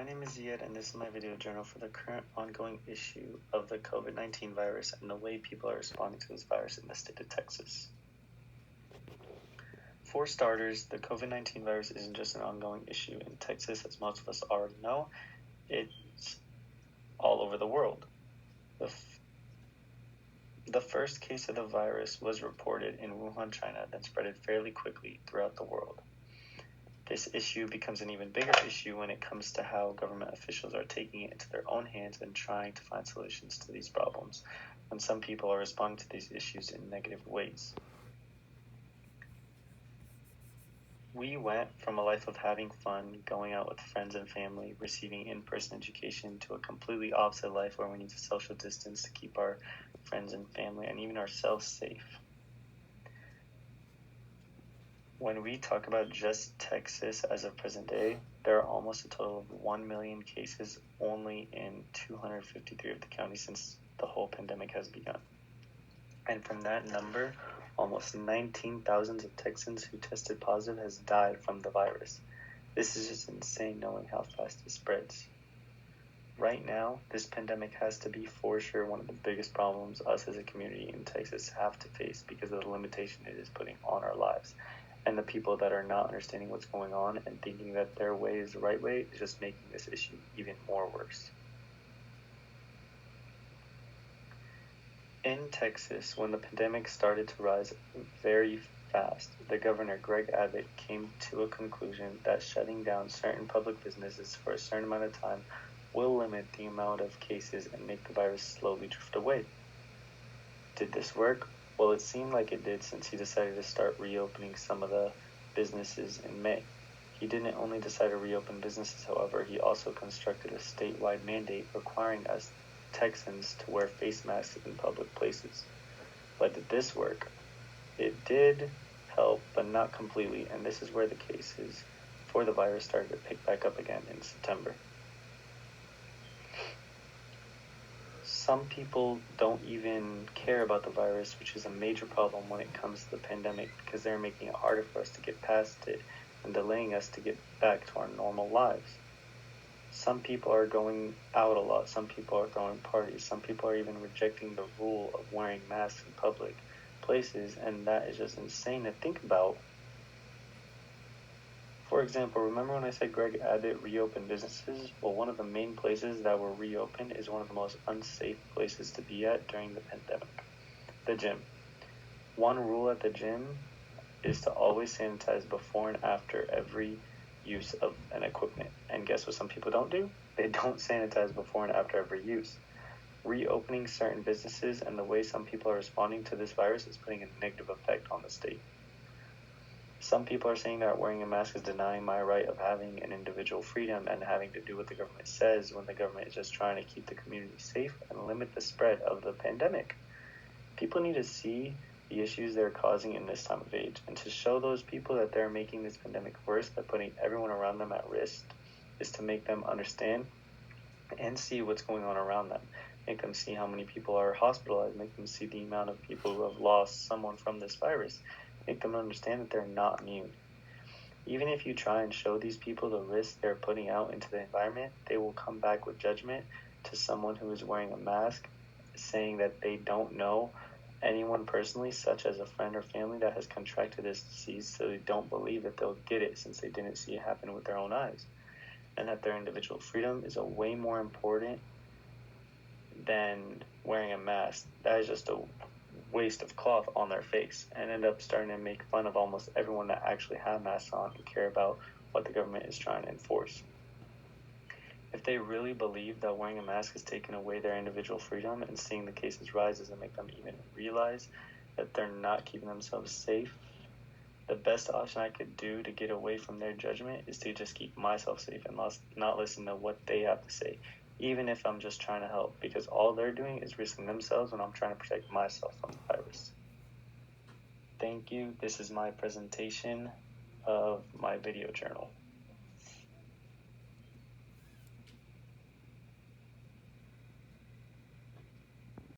My name is Ziad, and this is my video journal for the current ongoing issue of the COVID-19 virus and the way people are responding to this virus in the state of Texas. For starters, the COVID-19 virus isn't just an ongoing issue in Texas, as most of us already know. It's all over the world. The first case of the virus was reported in Wuhan, China, then spread fairly quickly throughout the world. This issue becomes an even bigger issue when it comes to how government officials are taking it into their own hands and trying to find solutions to these problems, when some people are responding to these issues in negative ways. We went from a life of having fun, going out with friends and family, receiving in-person education, to a completely opposite life where we need to social distance to keep our friends and family and even ourselves safe. When we talk about just Texas as of present day, there are almost a total of 1 million cases only in 253 of the counties since the whole pandemic has begun. And from that number, almost 19,000 of Texans who tested positive has died from the virus. This is just insane knowing how fast it spreads. Right now, this pandemic has to be for sure one of the biggest problems us as a community in Texas have to face because of the limitation it is putting on our lives. And the people that are not understanding what's going on and thinking that their way is the right way is just making this issue even more worse. In Texas, when the pandemic started to rise very fast, the governor, Greg Abbott, came to a conclusion that shutting down certain public businesses for a certain amount of time will limit the amount of cases and make the virus slowly drift away. Did this work? Well, it seemed like it did since he decided to start reopening some of the businesses in May. He didn't only decide to reopen businesses, however, he also constructed a statewide mandate requiring us Texans to wear face masks in public places. But did this work? It did help, but not completely, and this is where the cases for the virus started to pick back up again in September. Some people don't even care about the virus, which is a major problem when it comes to the pandemic because they're making it harder for us to get past it and delaying us to get back to our normal lives. Some people are going out a lot. Some people are throwing parties. Some people are even rejecting the rule of wearing masks in public places, and that is just insane to think about. For example, remember when I said Greg Abbott reopened businesses? Well, one of the main places that were reopened is one of the most unsafe places to be at during the pandemic, the gym. One rule at the gym is to always sanitize before and after every use of an equipment. And guess what some people don't do? They don't sanitize before and after every use. Reopening certain businesses and the way some people are responding to this virus is putting a negative effect on the state. Some people are saying that wearing a mask is denying my right of having an individual freedom and having to do what the government says when the government is just trying to keep the community safe and limit the spread of the pandemic. People need to see the issues they're causing in this time of age, and to show those people that they're making this pandemic worse by putting everyone around them at risk is to make them understand and see what's going on around them. Make them see how many people are hospitalized, make them see the amount of people who have lost someone from this virus, make them understand that they're not immune. Even if you try and show these people the risk they're putting out into the environment, they will come back with judgment to someone who is wearing a mask, saying that they don't know anyone personally, such as a friend or family that has contracted this disease, so they don't believe that they'll get it since they didn't see it happen with their own eyes, and that their individual freedom is a way more important than wearing a mask. That is just a waste of cloth on their face, and end up starting to make fun of almost everyone that actually have masks on and care about what the government is trying to enforce. If they really believe that wearing a mask is taking away their individual freedom and seeing the cases rise doesn't make them even realize that they're not keeping themselves safe, the best option I could do to get away from their judgment is to just keep myself safe and not listen to what they have to say, even if I'm just trying to help, because all they're doing is risking themselves when I'm trying to protect myself from the virus. Thank you. This is my presentation of my video journal.